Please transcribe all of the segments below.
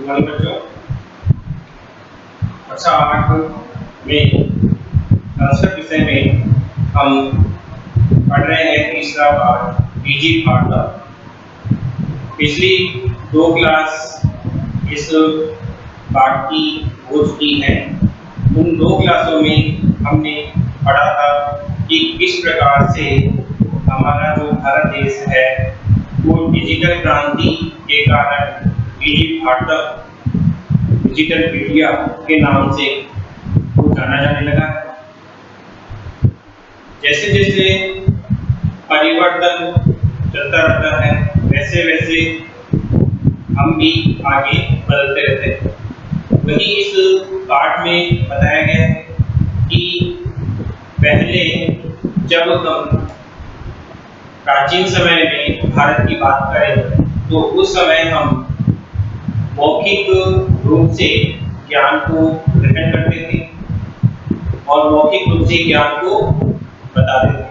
Morning बच्चों। कक्षा 8 में संस्कृत विषय में हम पढ़ रहे हैं तीसरा पाठ बीजी भाषा। पिछली 2 क्लास इस पाठ की हो चुकी हैं। उन 2 क्लासों में हमने पढ़ा था कि किस प्रकार से हमारा जो भारत देश है वो डिजिटल क्रांति के कारण बीजी भारत डिजिटल इंडिया के नाम से वो जाना जाने लगा है। जैसे जैसे परिवर्तन चलता रहता है वैसे वैसे हम भी आगे बढ़ते रहते हैं। वही इस पाठ में बताया गया है कि पहले जब हम प्राचीन समय में भारत की बात करें तो उस समय हम मौखिक रूप से ज्ञान को ग्रहण करते थे और मौखिक रूप से ज्ञान को बताते थे।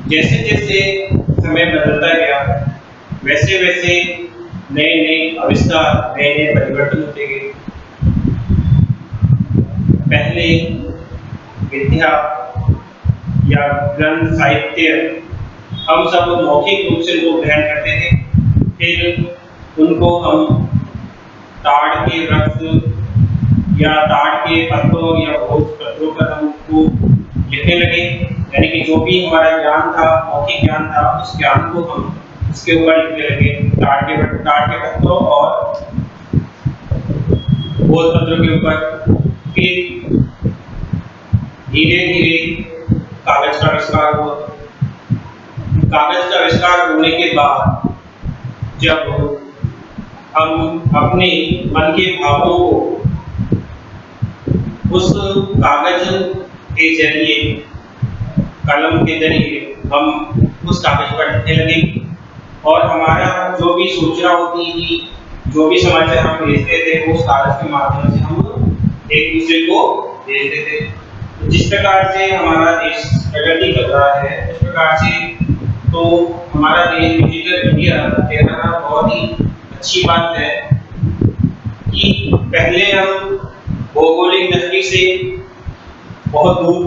जैसे जैसे समय बदलता गया वैसे वैसे नए नए आविष्कार नए नए परिवर्तन होते गए। पहले विद्या या ग्रंथ साहित्य हम सब मौखिक रूप से उनको ग्रहण करते थे, फिर उनको हम ताड़ के वृक्ष या ताड़ के पत्तों या भोज पत्रों पर हम उसको लिखने लगे। यानी कि जो भी हमारा ज्ञान था मौखिक ज्ञान था उस ज्ञान को हम उसके ऊपर लिखने लगे ताड़ के पत्तों और भोज पत्रों के ऊपर। फिर धीरे धीरे कागज का आविष्कार हुआ। कागज का आविष्कार होने के बाद जब हम अपने मन के भावों को उस कागज के जरिए कलम के जरिए हम उस कागज पर लिखने लगे और हमारा जो भी सूचना होती थी जो भी समाचार हम भेजते थे उस कागज के माध्यम से हम एक दूसरे को भेजते थे। तो जिस प्रकार से हमारा देश प्रगति कर रहा है उस प्रकार से तो हमारा देश डिजिटल इंडिया कहना बहुत ही अच्छी बात है कि पहले हम भौगोलिक दृष्टि से बहुत दूर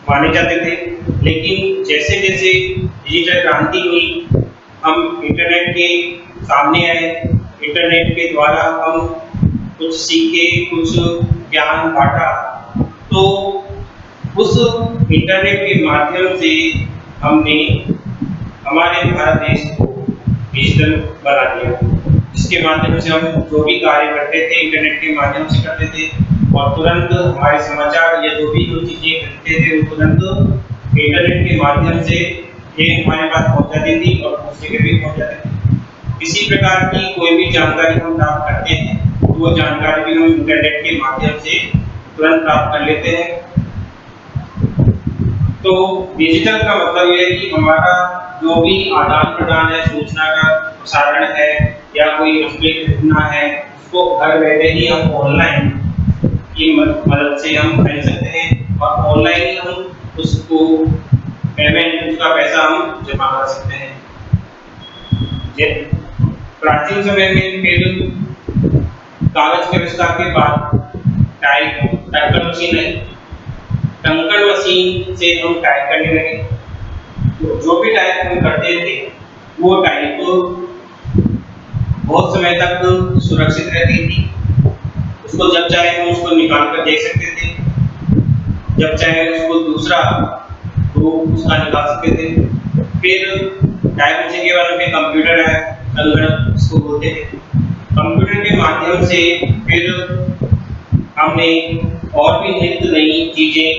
माने जाते थे, लेकिन जैसे जैसे डिजिटल क्रांति हुई हम इंटरनेट के सामने आए। इंटरनेट के द्वारा हम कुछ सीखे कुछ ज्ञान बांटा, तो उस इंटरनेट के माध्यम से हमने हमारे भारत देश को डिजिटल बना दिया, जिसके माध्यम से हम जो भी कार्य करते थे इंटरनेट के माध्यम से करते थे और तुरंत हमारे समाचार या जो भी जो चीजें करते थे वो तुरंत इंटरनेट के माध्यम से ये हमारे पास पहुंच जाती थी और दूसरे के भी पहुंच जाती थी। इसी प्रकार की कोई भी जानकारी हम प्राप्त करते हैं तो वो जानकारी भी हम इंटरनेट के माध्यम से तुरंत प्राप्त कर लेते हैं। तो डिजिटल का मतलब ये है कि हमारा जो भी आदान प्रदान है सूचना का प्रसारण है या कोई वस्तु खरीदना है उसको घर बैठे ही हम ऑनलाइन की मदद से हम खरीद सकते हैं और ऑनलाइन ही हम उसको पेमेंट उसका पैसा हम जमा कर सकते हैं। प्राचीन समय में फिर कागज के आविष्कार के बाद टाइपिंग मशीन आई। टंकण मशीन से हम टाइप करने लगे। तो जो भी टाइप हम करते थे वो टाइप बहुत समय तक सुरक्षित रहती थी। उसको जब चाहे हम उसको निकाल कर देख सकते थे, जब चाहे उसको दूसरा रूप उसका निकाल सकते थे। फिर टाइप मशीन के बाद में कंप्यूटर है, टंकण उसको बोलते थे। कंप्यूटर के माध्यम से फिर हमने और भी नित्य नई चीजें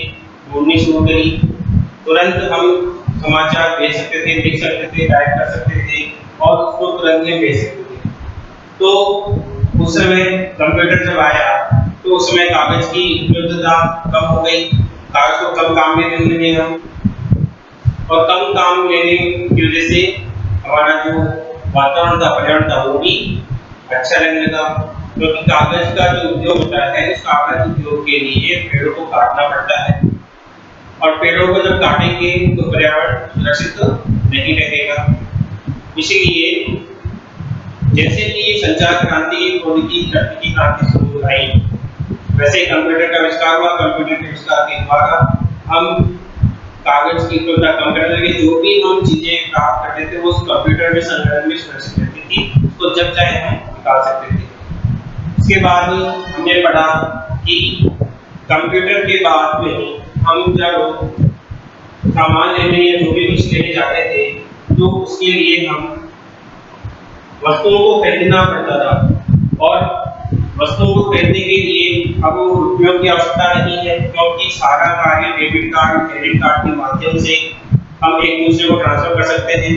ढूंढनी शुरू करी। तुरंत हम समाचार भेज सकते थे, लिख सकते थे, टाइप कर सकते थे और उसको तुरंत में भेज सकते थे। तो उस समय कंप्यूटर जब आया तो उस समय कागज की उपलब्धता कम हो गई। कागज को कम काम में लेने लगे हम और कम काम लेने की वजह से हमारा जो वातावरण था पर्यावरण था वो भी अच्छा रहने लगा, क्योंकि कागज का जो उद्योग होता है उस कागज उद्योग के लिए पेड़ों को काटना पड़ता है और पेड़ों को जब काटेंगे तो पर्यावरण सुरक्षित नहीं रहेगा। इसीलिए जैसे संचार क्रांति की प्रौद्योगिकी तकनीकी क्रांति शुरू हुई, वैसे कंप्यूटर का आविष्कार हुआ। कंप्यूटर के आविष्कार के द्वारा हम कागज की उपलब्धता कम करने लगे। जो भी हम चीजें प्राप्त करते थे वो उस कंप्यूटर में संग्रहण में सुरक्षित रहती थी, उसको जब चाहे हम निकाल सकते थे। इसके बाद हमने पढ़ा कि कंप्यूटर के बाद में हम जब सामान लेने या जो भी कुछ लेने जाते थे तो उसके लिए हम वस्तुओं को खरीदना पड़ता था, और वस्तुओं को खरीदने के लिए अब रुपयों की आवश्यकता नहीं है, क्योंकि सारा कार्य डेबिट कार्ड क्रेडिट कार्ड के माध्यम से हम एक दूसरे को ट्रांसफर कर सकते हैं,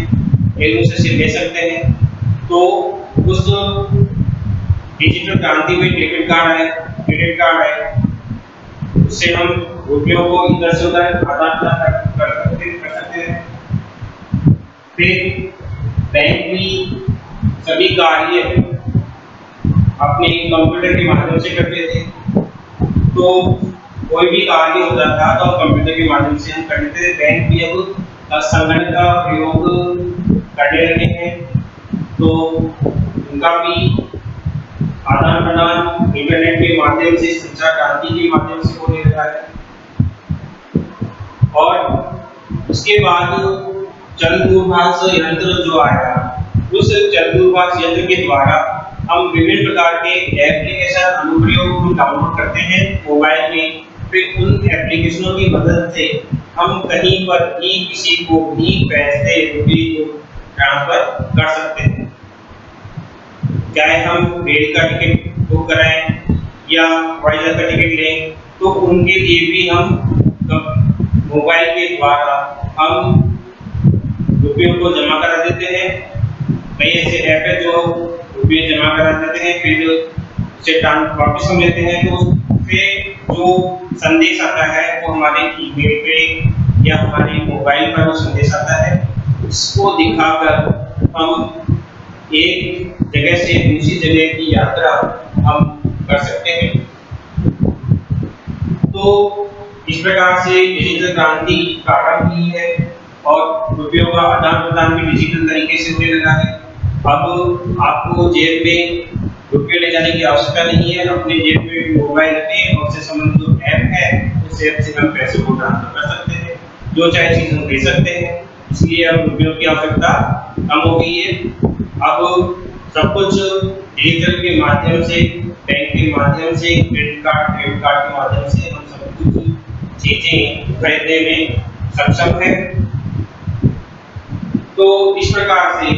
एक दूसरे से ले सकते हैं। तो उस डिजिटल क्रांति में डेबिट कार्ड है, क्रेडिट कार्ड है, उससे हम रुपयों को इधर से उधर आदान प्रदान कर सकते हैं। फिर बैंक भी सभी कार्य अपने कंप्यूटर के माध्यम से करते थे, तो कोई भी कार्य होता था तो कंप्यूटर के माध्यम से हम करते थे। बैंक भी अब संगणक का प्रयोग करने लगे हैं, तो उनका भी आदान प्रदान इंटरनेट के माध्यम से, संचार क्रांति के माध्यम से होने लगा है। और उसके बाद चल दूरभाष यंत्र जो आया, उस चल दूरभाष यंत्र के द्वारा हम विभिन्न प्रकार के एप्लीकेशन अनुप्रयोग डाउनलोड करते हैं मोबाइल में। फिर उन एप्लीकेशनों की मदद से हम कहीं पर भी किसी को भी पैसे रुपये ट्रांसफर कर सकते हैं, चाहे हम रेल का टिकट बुक कराएं या हवाई जहाज का टिकट लें, तो उनके लिए भी हम मोबाइल के द्वारा हम रुपयों को जमा करा देते हैं। कई ऐसे ऐप है जो रुपये जमा करा देते हैं, फिर उसे वापस हम लेते हैं, तो उससे जो संदेश आता है वो हमारे ईमेल पे या हमारे मोबाइल पर वो संदेश आता है, उसको दिखाकर हम एक जगह से दूसरी जगह की यात्रा हम कर सकते हैं। तो इस प्रकार से डिजिटल क्रांति प्रारंभ हुई है और रुपयों का आदान प्रदान भी डिजिटल तरीके से होने लगा है। अब आपको जेब में रुपये ले जाने की आवश्यकता नहीं है, अपने जेब में मोबाइल रखें और उससे संबंधित जो ऐप है उस ऐप से हम पैसे को ट्रांसफर कर सकते हैं, जो चाहे चीज हम ले सकते हैं। इसलिए अब रुपयों की आवश्यकता कम हो गई है। अब सब कुछ डिजिटल के माध्यम से, बैंक के माध्यम से, क्रेडिट कार्ड डेबिट कार्ड के माध्यम से हम सब कुछ चीजें खरीदने में सक्षम है। तो इस प्रकार से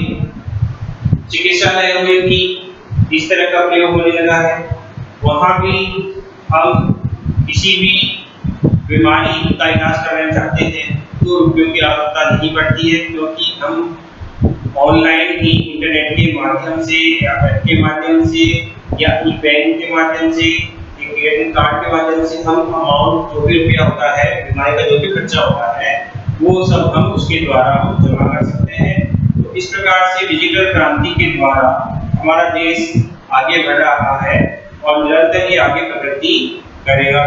चिकित्सालयों में भी इस तरह का प्रयोग होने लगा है। वहाँ भी हम किसी भी बीमारी का इलाज करना चाहते हैं तो रुपयों की आवश्यकता नहीं पड़ती है, क्योंकि हम ऑनलाइन ही इंटरनेट के माध्यम से या ऐप के माध्यम से या ई बैंक के माध्यम से, क्रेडिट कार्ड के माध्यम से हम अमाउंट जो भी रुपया होता है, बीमारी का जो भी खर्चा होता है, वो सब हम उसके द्वारा जमा कर सकते हैं। तो इस प्रकार से डिजिटल क्रांति के द्वारा हमारा देश आगे बढ़ रहा है और निरंतर ही आगे प्रगति करेगा।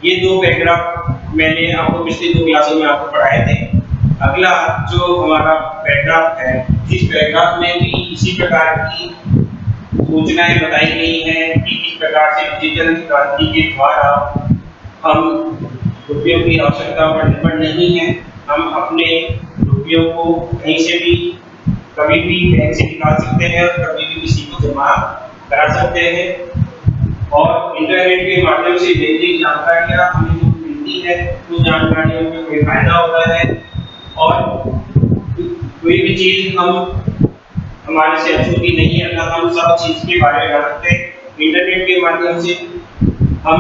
ये दो पैराग्राफ मैंने आपको पिछली 2 क्लासों में आपको पढ़ाए थे। अगला जो हमारा पैराग्राफ है, इस पैराग्राफ में भी इसी प्रकार की सूचनाएं बताई गई हैं कि किस प्रकार से डिजिटल क्रांति के द्वारा हम रुपयों की आवश्यकता पर निर्भर नहीं है, हम अपने रुपयों को कहीं से भी कभी भी बैंक से निकाल सकते हैं और कभी भी किसी को जमा करा सकते हैं। और इंटरनेट के माध्यम से जितनी जानकारियाँ हमें जो मिलती है उस जानकारियों में कोई फायदा होता है, और कोई भी चीज़ हमारे से अछूती नहीं है, हम सब चीज़ के बारे में जान सकते हैं। इंटरनेट के माध्यम से हम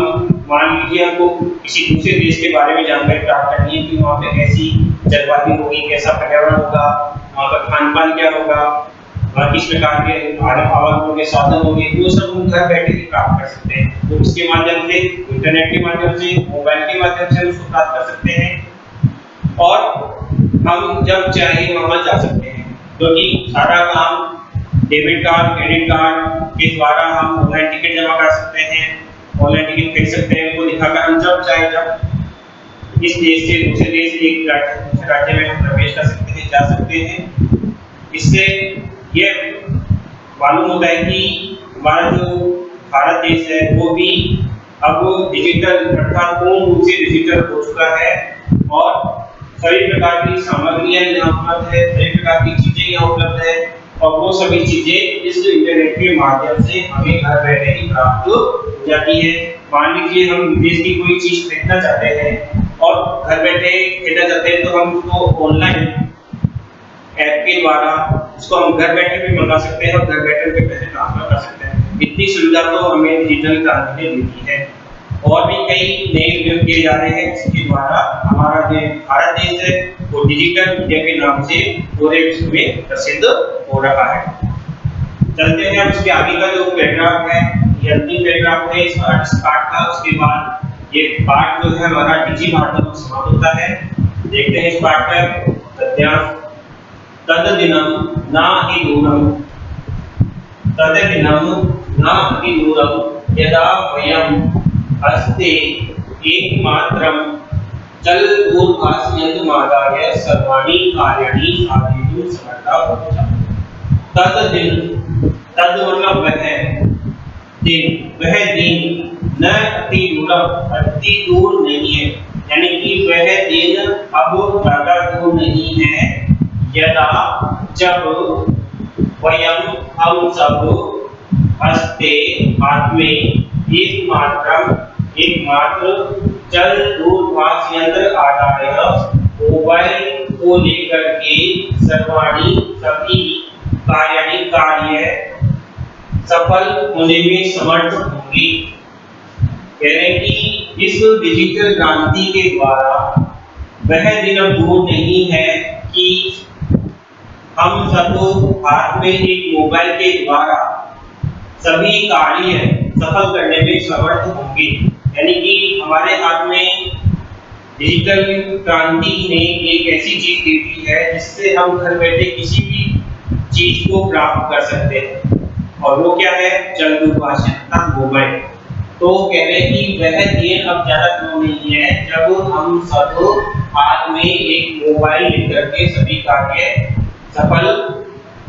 मान लीजिए हमको किसी दूसरे देश के बारे में जानकारी प्राप्त करनी है कि वहाँ पे कैसी जलवायु होगी, कैसा पर्यावरण होगा, वहाँ का खान पान क्या होगा, वहाँ किस प्रकार के आवागमन के साधन होंगे, वो सब हम घर बैठे ही प्राप्त कर सकते हैं। तो इसके माध्यम से, इंटरनेट के माध्यम से, मोबाइल के माध्यम से उसको प्राप्त कर सकते हैं और हम जब चाहे वहाँ जा सकते हैं, क्योंकि सारा काम डेबिट कार्ड क्रेडिट कार्ड के द्वारा हम ऑनलाइन टिकट जमा कर सकते हैं, ऑनलाइन टिकट खरीद सकते हैं, उनको दिखाकर हम जब चाहे जब इस देश से दूसरे देश, एक राज्य से दूसरे राज्य में हम प्रवेश कर सकते हैं, जा सकते हैं। इससे ये मालूम होता है कि हमारा जो भारत देश है वो भी अब डिजिटल अर्थात पूर्ण रूप से डिजिटल हो चुका है और सभी प्रकार की सामग्रियां यहाँ उपलब्ध है, सभी प्रकार की चीजें यहाँ उपलब्ध है और वो सभी चीजें इस इंटरनेट के माध्यम से हमें घर बैठे ही प्राप्त हो जाती है। मान लीजिए हम विदेश की कोई चीज खरीदना चाहते हैं और घर बैठे खरीदना चाहते हैं तो हम उसको ऑनलाइन ऐप के द्वारा उसको हम घर बैठे भी मंगा सकते हैं और घर बैठे उनके पैसे ट्रांसफर कर सकते हैं। इतनी सुविधा तो हमें डिजिटल क्रांति ने दी है और भी कई नए उद्योग किए जा रहे हैं जिसके द्वारा हमारा जो भारत देश है वो डिजिटल इंडिया के नाम से पूरे विश्व में प्रसिद्ध हो रहा है। चलते हैं अब इसके आगे का जो पैराग्राफ है, ये अंतिम पैराग्राफ है इस पार्ट का। उसके बाद ये पार्ट जो है हमारा डिजी भारत में समाप्त होता है। देखते हैं इस पार्ट का गद्यांश। तददिनं न दूरं तददिनं न दूरं यदा वयं हस्ते एकमात्रं चलदूरभाषयन्त्रमादाय सर्वाणि कार्याणि साधयितुं समर्था भवेम। तददिन, तद मतलब वह दिन न अति दूरम, अति दूर नहीं है, यानी कि वह दिन अब ज्यादा दूर नहीं है। यदा जब वयम हम सब हस्ते हाथ में एकमात्र चल दूरभाष यंत्र आधार मोबाइल को लेकर के सर्वाणी सभी कार्य सफल होने में समर्थ होंगे। कह रहे हैं कि इस डिजिटल क्रांति के द्वारा वह दिन अब दूर नहीं है कि हम सब हाथ में एक मोबाइल के द्वारा सभी कार्य सफल करने में समर्थ होंगे। यानी कि हमारे हाथ में डिजिटल क्रांति ने एक ऐसी चीज दे दी है जिससे हम घर बैठे किसी भी चीज को प्राप्त कर सकते हैं और वो क्या है, चल दूरभाष मोबाइल। तो कह रहे हैं कि वह दिन अब ज्यादा दूर नहीं है जब हम सब हाथ में एक मोबाइल लेकर के सभी कार्य सफल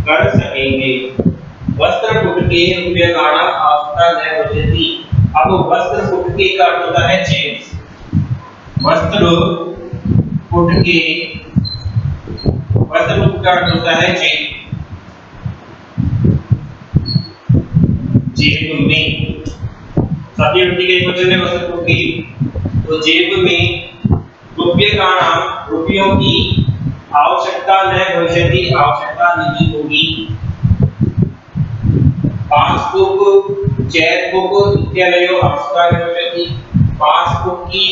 कर सकेंगे। वस्त्र पुटके रूप्यकाणां आवश्यकता न भविष्यति। अब वस्त्र पुटके का अर्थ होता है जेब। वस्त्र पुटके, वस्त्र पुटके का अर्थ होता है जेब। जेब में सभी व्यक्ति के वचन है वस्त्र पुटके। तो जेब में रूप्यकाणां, रुपयों की आवश्यकता न भविष्यति, आवश्यकता नहीं होगी। पासबुक, चेकबुक इत्यादि आवश्यकता नहीं भविष्यति। पासबुक की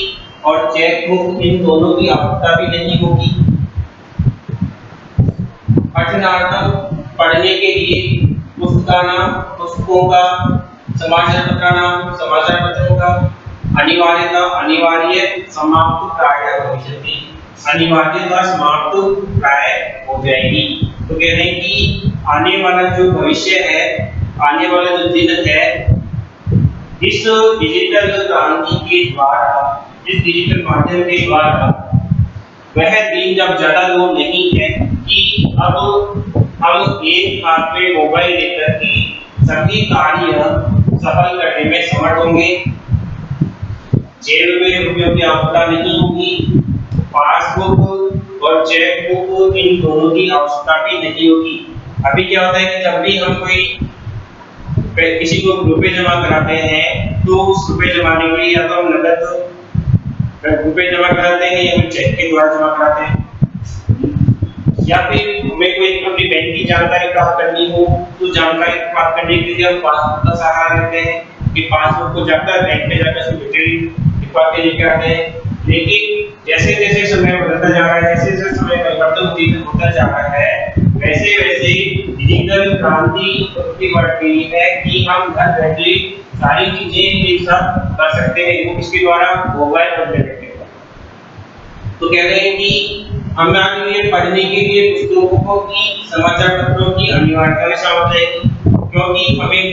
और चेकबुक इन दोनों की आवश्यकता भी नहीं होगी। पठनार्थम, पढ़ने के लिए, पुस्तकानां, पुस्तकों का, समाचार पत्राणां, समाचार पत्रों का, अनिवार्यता, अनिवार्य, समाप्त प्राय भविष्यति, अनिवार्यता समाप्त प्राय हो जाएगी। तो कह रहे हैं कि आने वाला जो भविष्य है, आने वाला जो दिन है, इस डिजिटल क्रांति के द्वारा, इस डिजिटल माध्यम के द्वारा वह दिन जब ज्यादा दूर नहीं है कि अब हम एक हाथ में मोबाइल लेकर के सभी कार्य सफल करने में समर्थ होंगे। जेब में रुपयों की आवश्यकता नहीं होगी। पासबुक और चेकबुक इन दोनों की आवश्यकता भी नहीं होगी। अभी क्या होता है कि जब भी हम किसी को रुपए जमा कराते हैं तो उस रुपए जमाने के लिए या तो हम नकद रुपए जमा कराते हैं या फिर चेक के द्वारा जमा कराते हैं, या फिर हमें कोई अपनी बैंक की जानकारी प्राप्त करनी हो तो जानकारी प्राप्त करने के लिए हम पासबुक का सहारा लेते हैं कि पासबुक को जाकर बैंक में जाकर उसकी डिटेल लिखवा के लेके आते हैं। लेकिन जैसे जैसे समय बदलता जा रहा है, जैसे जैसे समय परिवर्तन होता जा रहा है, वैसे वैसे डिजिटल क्रांति बढ़ गई है कि हम घर बैठे सारी चीजें एक साथ कर सकते हैं। वो किसके द्वारा, मोबाइल और इंटरनेट के द्वारा। तो कह रहे हैं कि हमारे लिए पढ़ने के लिए पुस्तकों की, समाचार पत्रों की अनिवार्यता में शामिल जाएगी, क्योंकि हमें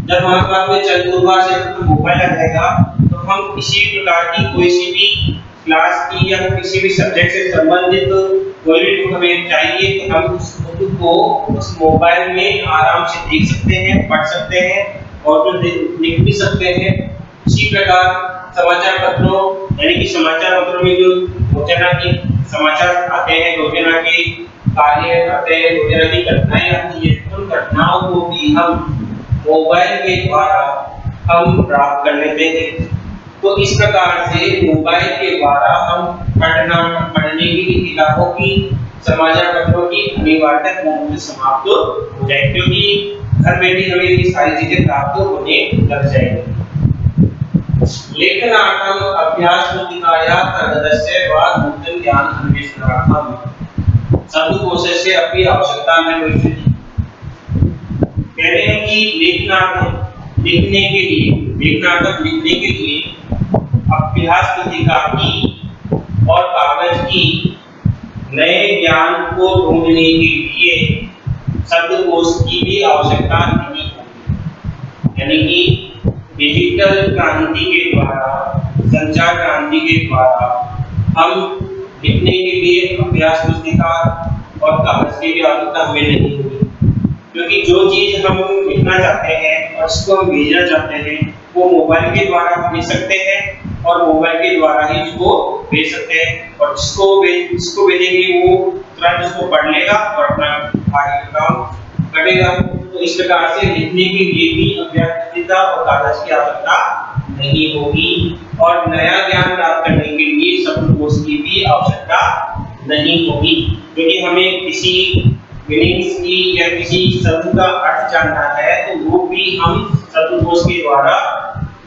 जब हमारे पास में चल दूरभाष यंत्र मोबाइल आ जाएगा तो हम किसी प्रकार की कोई सी भी क्लास की या किसी भी सब्जेक्ट से संबंधित कोई भी बुक हमें चाहिए तो हम उस बुक बुक को उस मोबाइल में आराम से देख सकते हैं, पढ़ सकते हैं और फिर लिख भी सकते हैं। इसी प्रकार समाचार पत्रों यानी कि समाचार पत्रों में जो रोजाना की समाचार आते हैं, रोजाना के कार्य आते हैं, रोजाना की घटनाएं आती है, उन घटनाओं को भी हम मोबाइल के द्वारा हम प्राप्त कर लेते हैं। तो इस प्रकार से मोबाइल के द्वारा हम पढ़ने की किताबों की, समाचार पत्रों की अनिवार्यता पूर्ण समाप्त हो जाए, क्योंकि घर बैठे हमें ये सारी चीजें प्राप्त होने लग जाएंगी। लेखनार्थम अभ्यास पुस्तिकाया तदस्य वा नूतन ज्ञान अन्वेषणार्थम शब्दकोशस्य अपि आवश्यकता न भविष्यति। कह रहे हैं कि लेखनार्थम लिखने के लिए अभ्यास पुस्तिका की और कागज की नए ज्ञान को ढूंढने के लिए शब्दकोश की भी आवश्यकता नहीं होती। यानी कि डिजिटल क्रांति के द्वारा, संचार क्रांति के द्वारा हम लिखने के लिए अभ्यास पुस्तिका और कागज की भी आवश्यकता हमें नहीं होगी, क्योंकि जो चीज हम लिखना चाहते हैं और उसको हम भेजना चाहते हैं वो मोबाइल के द्वारा भेज सकते हैं और मोबाइल के द्वारा ही उसको भेज सकते हैं, और जिसको भेजेंगे वो तुरंत उसको पढ़ लेगा और अपना आगे का काम करेगा। तो इस प्रकार से लिखने के लिए भी अभ्यास पुस्तिका और कागज की आवश्यकता नहीं होगी, और नया ज्ञान प्राप्त करने के लिए शब्दकोश की भी आवश्यकता नहीं होगी, क्योंकि हमें किसी मीनिंग्स की या किसी शब्द का अर्थ जानना है तो वो भी हम शब्दकोश के द्वारा,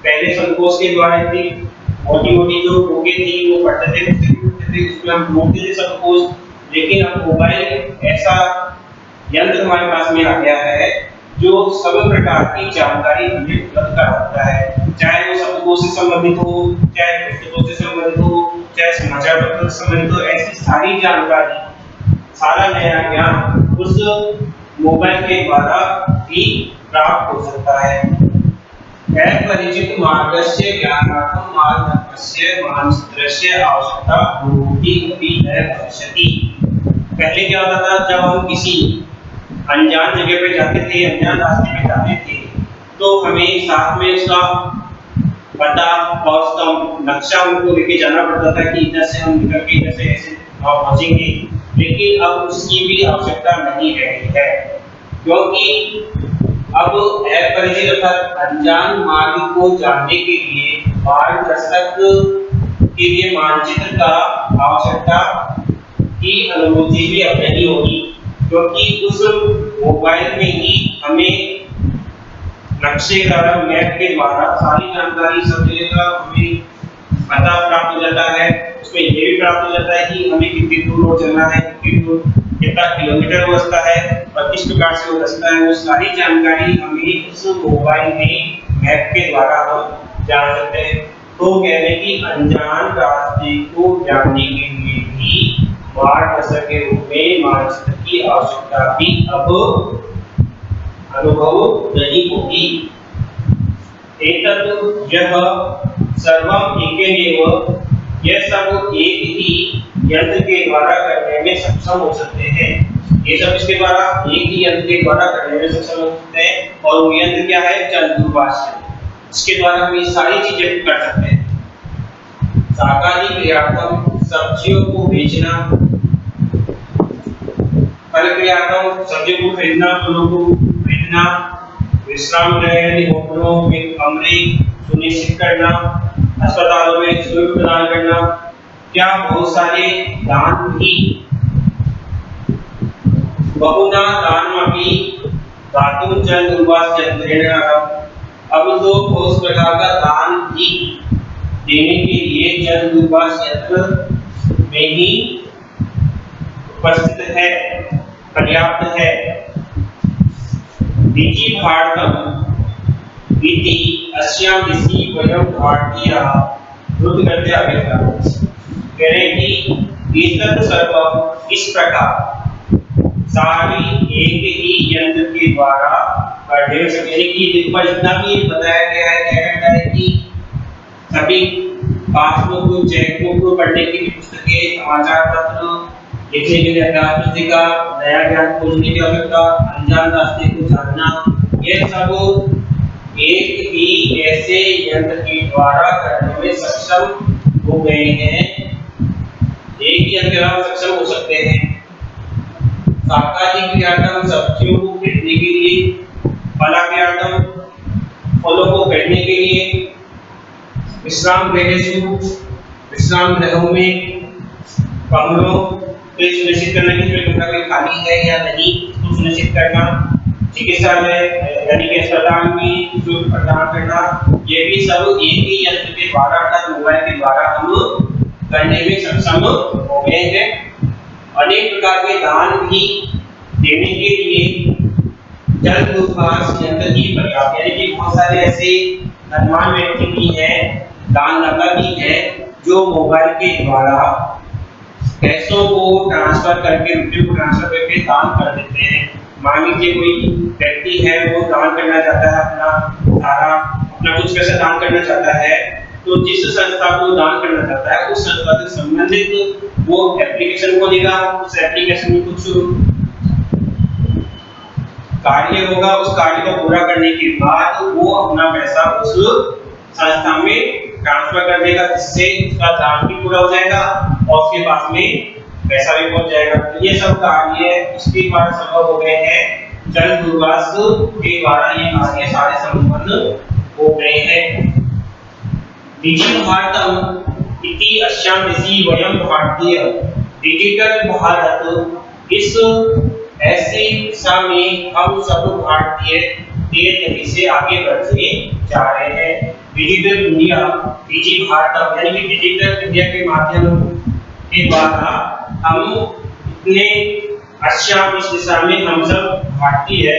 पहले शब्दकोश के द्वारा थी मोटी जो बुकें थी वो पढ़ते थे, उसमें हम ढूंढते थे शब्दकोश। लेकिन अब मोबाइल ऐसा यंत्र हमारे पास में आ गया है जो सब प्रकार की जानकारी हमें उपलब्ध कराता है, चाहे वो शब्दकोश से संबंधित हो, चाहे पुस्तकों से संबंधित हो, चाहे समाचार पत्र से संबंधित हो, ऐसी सारी जानकारी, सारा नया ज्ञान उस मोबाइल के द्वारा भी प्राप्त हो सकता है। परिचित मार्गस्य ज्ञानार्थम मार्गदर्शस्य मानचित्रस्य आवश्यकता होती है भविष्यति। पहले क्या होता था, जब हम किसी अनजान जगह पे जाते थे, अनजान रास्ते पे जाते थे, तो हमें साथ में उसका पता और उसका नक्शा उनको लेके जाना पड़ता था कि इधर से हम निकल के इधर से ऐसे पहुंचेंगे। लेकिन अब उसकी भी आवश्यकता नहीं रही है, क्योंकि अब अपरिचित अर्थात अनजान मार्ग को जानने के लिए मार्गदर्शक के लिए मानचित्र का आवश्यकता की अनुभूति भी अब नहीं होगी, क्योंकि उस मोबाइल में ही हमें नक्शे द्वारा, मैप के द्वारा सारी जानकारी सब जगह का हमें पता प्राप्त हो जाता है। उसमें ये भी प्राप्त हो जाता है कि हमें कितनी दूर और चलना है, कितना किलोमीटर वो रास्ता है और किस प्रकार से वो रास्ता है, वो सारी जानकारी हमें उस मोबाइल में मैप के द्वारा हम जान सकते हैं। तो कहने की अनजान रास्ते को जानने के लिए भी मार्गदर्शक के रूप में मानचित्र की आवश्यकता भी अब अनुभव नहीं होगी। एतत् यह सर्वम एकेनेव, यह सब एक ही यंत्र के द्वारा करने में सक्षम हो सकते हैं। ये सब इसके द्वारा एक ही यंत्र के द्वारा करने में सक्षम हो सकते हैं, और वो यंत्र क्या है, चल दूरभाष है। इसके द्वारा हम ये सारी चीजें कर सकते हैं। शाकाहारी क्रियार्थम सब्जियों को बेचना, फल क्रियार्थम सब्जियों को खरीदना, फलों को खरीदना, विश्राम गृह होटलों में कमरे सुनिश्चित करना, अस्पतालों में सुविधा प्रदान करना, क्या बहुत सारे दान भी बहुना दानमपि दातुं च दूरभाष यंत्रेण। अब तो उस प्रकार का दान भी देने के लिए जन दूरभाष यंत्र में ही उपस्थित है, पर्याप्त है। दिचि भारतम इति अस्यां दिशि वयं भारतीयाः द्रुतगत्या अग्रेसराः। कह रहे कि एतत् सर्वम्, इस प्रकार सारी एक ही यंत्र के द्वारा पढ़े सकते हैं। कि पर जितना भी बताया गया है, क्या कहता है कि सभी पासबुक, चेकबुक पढ़ने की पुस्तकें, समाचार पत्र लिखने के लिए अभ्यास पुस्तिका, नया ज्ञान खोजने की आवश्यकता, अनजान रास्ते को जानना, ये सब एक ही ऐसे यंत्र के द्वारा करने में सक्षम हो गए हैं, एक ही यंत्र के द्वारा सक्षम हो सकते हैं। शाकाहारी क्रियाक्रम सब्जियों को फेंकने के लिए, फला क्रियाक्रम फलों को फेंकने के लिए, विश्राम विश्राम गृहों में कमरों को सुनिश्चित करना कि कमरा कोई खाली है या नहीं तो सुनिश्चित करना, चिकित्सालय यानी कि अस्पताल में जो प्रदान करना, ये भी सब एक ही यंत्र के द्वारा अर्थात मोबाइल के द्वारा हम करने में सक्षम हो गए हैं। अनेक प्रकार के दान भी देने के लिए जल दूरभाष यंत्र की पर्याप्त, यानी कि बहुत सारे ऐसे धनवान व्यक्ति भी हैं, दानदाता भी हैं, जो मोबाइल के द्वारा पैसों को ट्रांसफर करके, रुपये को ट्रांसफर करके दान कर देते हैं। मान लीजिए कोई व्यक्ति है वो दान करना चाहता है, अपना कुछ पैसा दान करना चाहता है, तो जिस संस्था को दान करना चाहता है उस संस्था से संबंधित वो एप्लीकेशन को देगा, उस एप्लीकेशन में कुछ कार्य होगा, उस कार्य को पूरा करने के बाद वो अपना पैसा उस संस्था में ट्रांसफर कर देगा, जिससे उसका दान भी पूरा हो जाएगा और उसके पास में पैसा भी पहुंच जाएगा। तो ये सब कार्य इसके द्वारा संभव हो गए हैं, जल दूरभाष के द्वारा ये कार्य सारे संपन्न हो गए हैं। डिजिटल भारतम इति अस्याम दिशि वयम भारतीय, डिजिटल भारत इस ऐसी दिशा में हम सब भारतीय तेज गति से आगे बढ़ते जा रहे हैं। डिजिटल इंडिया, डिजी भारत यानी कि डिजिटल इंडिया के माध्यम के द्वारा हम इतने इस दिशा में हम सब भारतीय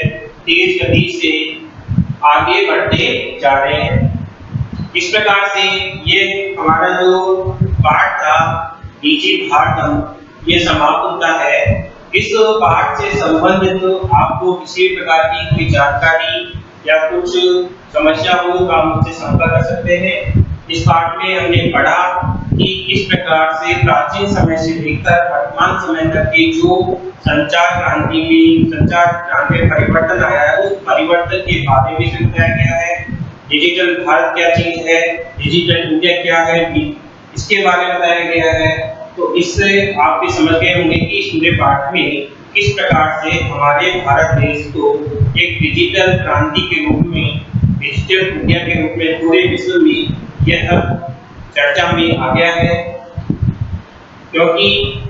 तेज गति से आगे बढ़ते जा रहे हैं। इस प्रकार से ये हमारा जो पाठ था डिजी भारत ये समाप्त होता है। इस पाठ से संबंधित आपको किसी प्रकार की कोई जानकारी या कुछ समस्या हो तो आप मुझसे संपर्क कर सकते हैं। इस पाठ में हमने पढ़ा कि किस प्रकार से प्राचीन समय से लेकर वर्तमान समय तक की जो संचार क्रांति में परिवर्तन आया है, उस परिवर्तन के बारे में समझाया गया है। डिजिटल भारत क्या चीज है, डिजिटल इंडिया क्या है, इसके बारे में बताया गया है। तो इससे आप भी समझ गए होंगे कि इस पूरे पाठ में किस प्रकार से हमारे भारत देश को एक डिजिटल क्रांति के रूप में, डिजिटल इंडिया के रूप में पूरे विश्व में यह चर्चा में आ गया है। क्योंकि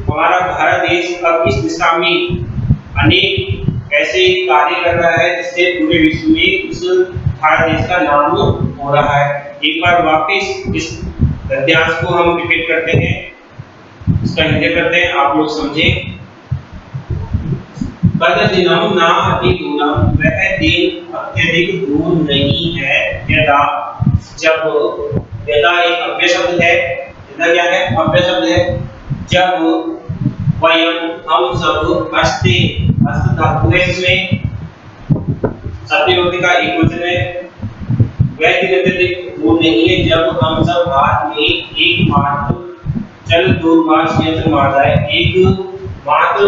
हमारा भारत देश अब इस दिशा में अनेक ऐसे कार्य कर रहा है जिससे पूरे विश्व में उस भारत देश का नाम हो रहा है। एक बार वापस इस गद्यांश को हम रिपीट करते हैं, इसका हिंदी करते हैं, आप लोग समझें। दिनम ना अति दूरम, वह दिन अत्यधिक दूर नहीं है। यदा, जब, यदा एक अव्यय शब्द है, यदा क्या है, अव्यय शब्द है। जब वयम हम सब हस्ते, हस्त धातु है इसमें, सत्यवती का एक वचन है। वह दिन अत्यधिक दूर नहीं है जब हम सब हाथ में एक मात्र चल दूरभाष यंत्र मारता है, एक मात्र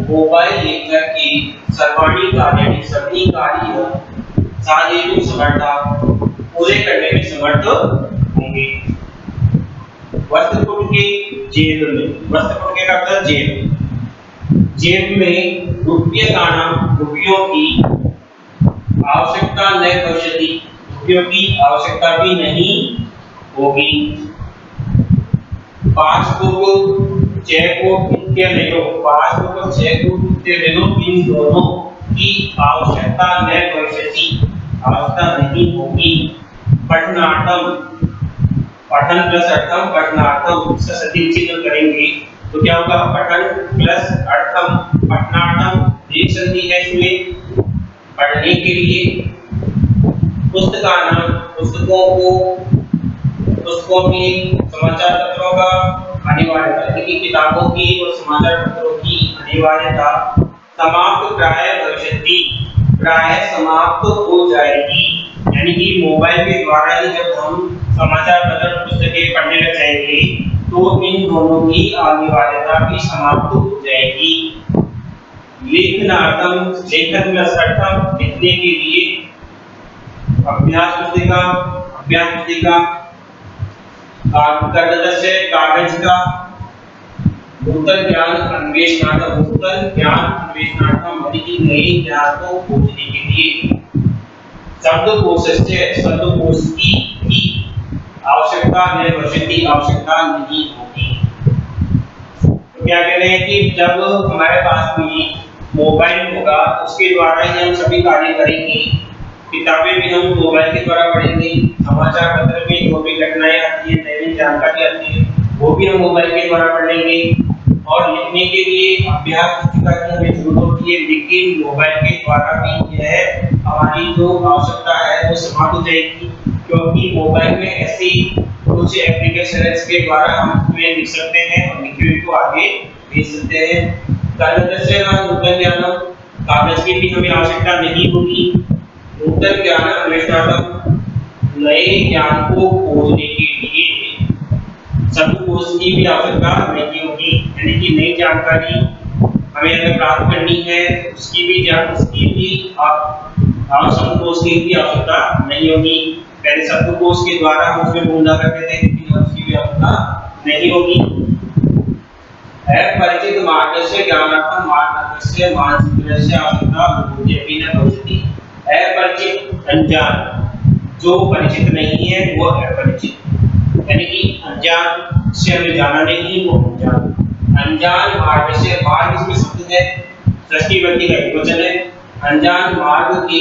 मोबाइल लेकर के सर्वाणी कार्य सभी कार्य शारीरिक समर्था पूरे करने में समर्थ होंगे। वस्त्रपुट के जेब में, वस्त्रपुट के अर्थ है जेब, जेब में रुपये दाना, रुपयों की आवश्यकता न भविष्यति, रुपयों की आवश्यकता भी नहीं होगी। पासबुक, चेकबुक इत्यादि, पासबुक और चेकबुक इत्यादि इन दोनों की आवश्यकता न भविष्यति, आवश्यकता नहीं होगी। पठनार्थम, पठन प्लस अर्थम, पठनार्थम इसका सदिचिह्न करेंगे तो क्या होगा, पठन प्लस अर्थम, पठनार्थम एक संधि है इसमें, पढ़ने के लिए। पुस्तकानां, पुस्तकों को, पुस्तकों की, समाचार पत्रों का अनिवार्यता, यानी किताबों की और समाचार पत्रों की अनिवार्यता समाप्त प्राय भविष्यति, प्राय समाप्त हो जाएगी। यानी कि मोबाइल के द्वारा ही जब हम समाचार पत्र पुस्तकें पढ़ने लग जाएंगे तो इन दोनों की अनिवार्यता भी समाप्त हो जाएगी। लेखनार्थम, लेखन में अर्थम लिखने के लिए, अभ्यास पुस्तिका, अभ्यास पुस्तिका, कागज का, नूतन ज्ञान अन्वेषणार्थम, नूतन ज्ञान अन्वेषणार्थम यानी कि नए ज्ञान को खोजने के लिए। शब्दकोश से, शब्दकोश की भी आवश्यकता है, भविष्य आवश्यकता नहीं होगी। तो क्या कह रहे हैं कि जब हमारे पास में मोबाइल होगा उसके द्वारा ही हम सभी कार्य करेंगे। किताबें भी हम मोबाइल के द्वारा पढ़ेंगे, समाचार पत्र में जो भी घटनाएं आती है, नई जानकारी आती है, वो भी हम मोबाइल के द्वारा पढ़ लेंगे। और लिखने के लिए अभ्यास पुस्तिका की हमें जरूरत होती है, लेकिन मोबाइल के द्वारा भी यह हमारी जो आवश्यकता है वो समाप्त हो जाएगी, क्योंकि मोबाइल में ऐसी कुछ एप्लीकेशन के द्वारा हम उसमें लिख सकते हैं और लिखे हुए को आगे भेज सकते हैं। नूतन ज्ञान, कागज की भी हमें आवश्यकता नहीं होगी। नूतन ज्ञान अन्वेषणार्थम, नए ज्ञान को खोजने के लिए शब्दकोश की भी आवश्यकता नहीं होगी, यानी कि नई जानकारी हमें अगर प्राप्त करनी है उसकी भी शब्दकोश की भी आवश्यकता नहीं होगी। पहले शब्दकोश के द्वारा हम उसमें ढूंढा करते थे, लेकिन उसकी भी आवश्यकता नहीं होगी। परिचित मार्ग से ज्ञानार्थम, मार्गस्य मानसिकस्य आवश्यकता होती है, बिना भविष्यति। अपरिचित अनजान, जो परिचित नहीं है वो अपरिचित, यानी कि अनजान से हमें जाना नहीं, वो अनजान। अनजान मार्ग से, मार्ग इसमें शब्द है, षष्ठी विभक्ति का एकवचन है। अनजान मार्ग के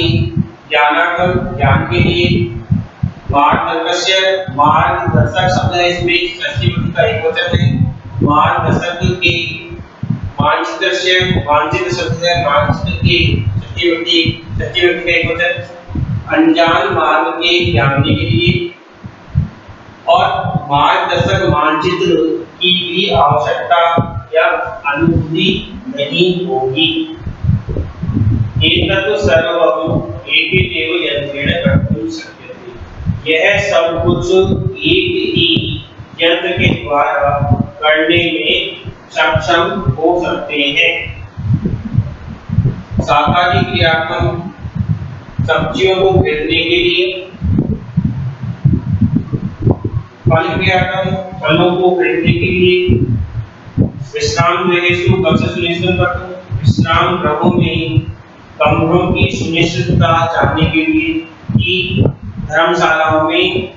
ज्ञानार्थम, ज्ञान के लिए। मार्गदर्शक, मार्गदर्शक शब्द है, इसमें षष्ठी विभक्ति का एकवचन है। मार्गदर्शक के, मानचित्र से, मानचित्र शब्द है, मानचित्र के षष्ठी विभक्ति का एकवचन। अनजान मार्ग के जानने के लिए। और मार्गदर्शक मानचित्र की भी आवश्यकता या अनुभूति नहीं होगी। एतत् सर्वं एकेनैव यन्त्रेण कर्तुं शक्यते, यह सब कुछ एक ही यंत्र के द्वारा करने में सक्षम हो सकते हैं। शाकाहारी क्रियात्मक, सब्जियों को खरीदने के लिए। फल क्रियात्मक, फलों को खरीदने के लिए। विश्राम गृहेषु कक्ष सुनिश्चित कर्तुं, विश्राम गृहों में कमरों की सुनिश्चितता जानने के लिए कि धर्मशालाओं में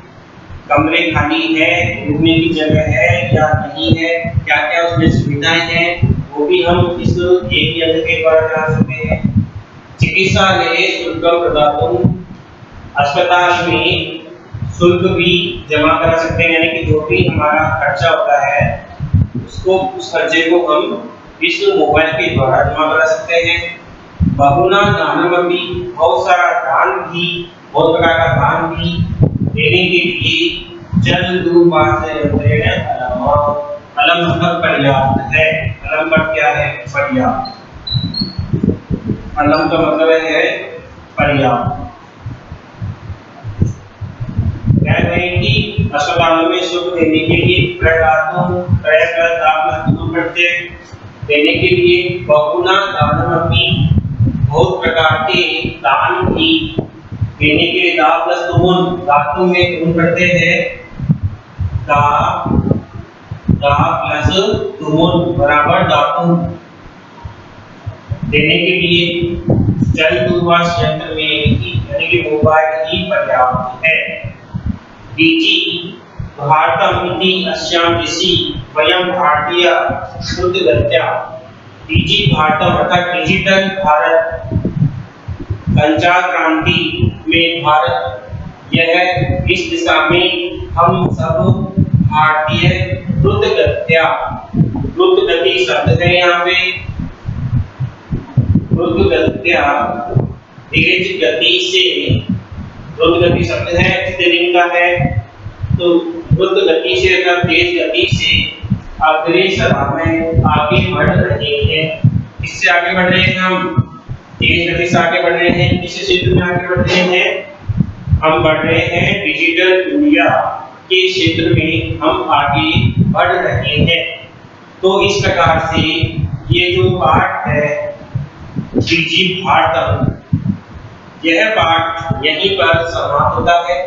कमरे खाली है, रुकने की जगह है या नहीं है, क्या क्या उसमें सुविधाएं हैं, वो भी हम इस एक यंत्र के द्वारा जान सकते हैं। चिकित्सालय शुल्क प्रदातुं, अस्पताल में शुल्क भी जमा करा सकते हैं, यानी कि जो भी हमारा खर्चा होता है उसको, उस खर्चे को हम इस मोबाइल के द्वारा जमा करा सकते हैं। बहुना दानमपि, बहुत सारा दान भी, बहुत प्रकार का दान भी देने के लिए जल दूरभाष यंत्रेण अलम, अलम मतलब पर्याप्त है। अलम का क्या है? पर्याप्त। अलम का मतलब है पर्याप्त। कह रहे हैं कि अस्पतालों में शुल्क देने के लिए देने के लिए बहुना दानमपि, बहुत प्रकार के दान भी देने के लिए। दा प्लस तुमुन, धातु में तुम करते हैं, दा प्लस तुमुन बराबर धातु देने के लिए जल दूरभाष यंत्र में यानी कि मोबाइल ही पर्याप्त है। डीजी भारतम इति अस्याम दिशि वयं भारतीय शुद्धगत्या, डीजी भारतम अर्थात डिजिटल भारत, संचार क्रांति में भारत, यह इस दिशा में हम सब भारतीय द्रुतगत्या, द्रुत गति शब्द है यहाँ पे, द्रुतगत्या तेज गति से, द्रुत गति शब्द है, स्त्रीलिंग का है, तो द्रुत गति से अर्थात तेज गति से अग्रेसर में आगे बढ़ रहे हैं। इससे आगे बढ़ रहे हैं हम, तेज गति से आगे बढ़ रहे हैं। किस क्षेत्र में आगे बढ़ रहे हैं? हम बढ़ रहे हैं डिजिटल दुनिया के क्षेत्र में हम आगे बढ़ रहे हैं। तो इस प्रकार से ये जो पाठ है श्रीजी भारतम, यह पाठ यहीं पर समाप्त होता है।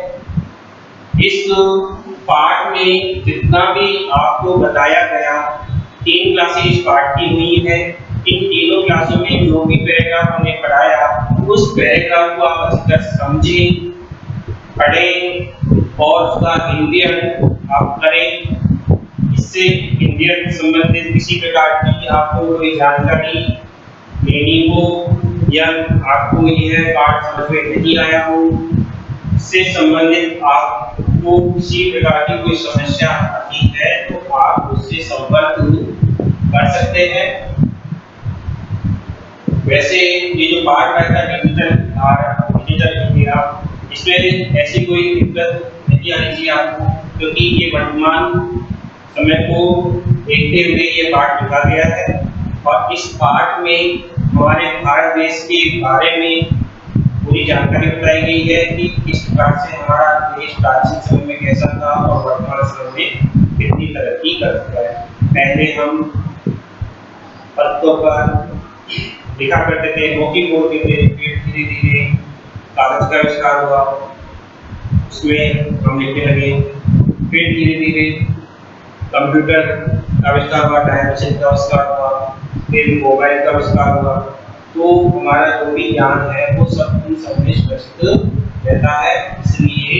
इस पाठ में जितना भी आपको बताया गया, 3 क्लासें इस पाठ की हुई है। इन तीनों क्लासों में जो भी पैराग्राफ हमने पढ़ाया, उस पैराग्राफ को आप अच्छी तरह समझें, पढ़ें और उसका हिंदी आप करें। इससे हिंदी से संबंधित किसी प्रकार की आपको कोई जानकारी लेनी हो या आपको यह पाठ समझ में नहीं आया हो, इससे संबंधित आपको किसी प्रकार की कोई समस्या आती है तो आप उससे संपर्क कर सकते हैं। वैसे ये जो पाठ रहता है डिजिटल इंडिया, इसमें ऐसी कोई दिक्कत नहीं आनी चाहिए आपको, क्योंकि ये वर्तमान समय को देखते हुए ये पाठ लिखा गया है। और इस पाठ में हमारे भारत देश के बारे में पूरी जानकारी बताई गई है कि किस प्रकार से हमारा देश प्राचीन समय में कैसा था और वर्तमान समय में कितनी तरक्की कर चुका है। पहले हम पत्तों पर लिखा करते थे, मौखिक बोलते थे, फिर धीरे धीरे कागज का आविष्कार हुआ, उसमें हम लिखने लगे, फिर धीरे धीरे कंप्यूटर का आविष्कार हुआ, टाइप मशीन का आविष्कार हुआ, फिर मोबाइल का आविष्कार हुआ। तो हमारा जो भी ज्ञान है वो सब इन सब में सुरक्षित रहता है। इसलिए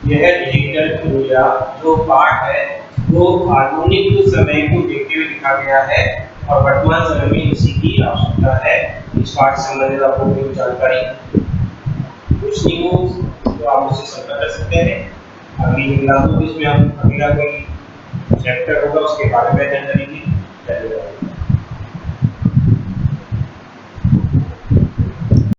यह डिजिटल इंडिया जो पाठ है वो आधुनिक समय को देखते हुए लिखा गया है और वर्तमान समय में इसी की आवश्यकता है। इस पाठ से संबंधित आपको कोई जानकारी पूछनी हो तो आप मुझसे संपर्क कर सकते हैं। अगली क्लास में हम अगला कोई चैप्टर होगा उसके बारे में जानकारी दी। धन्यवाद।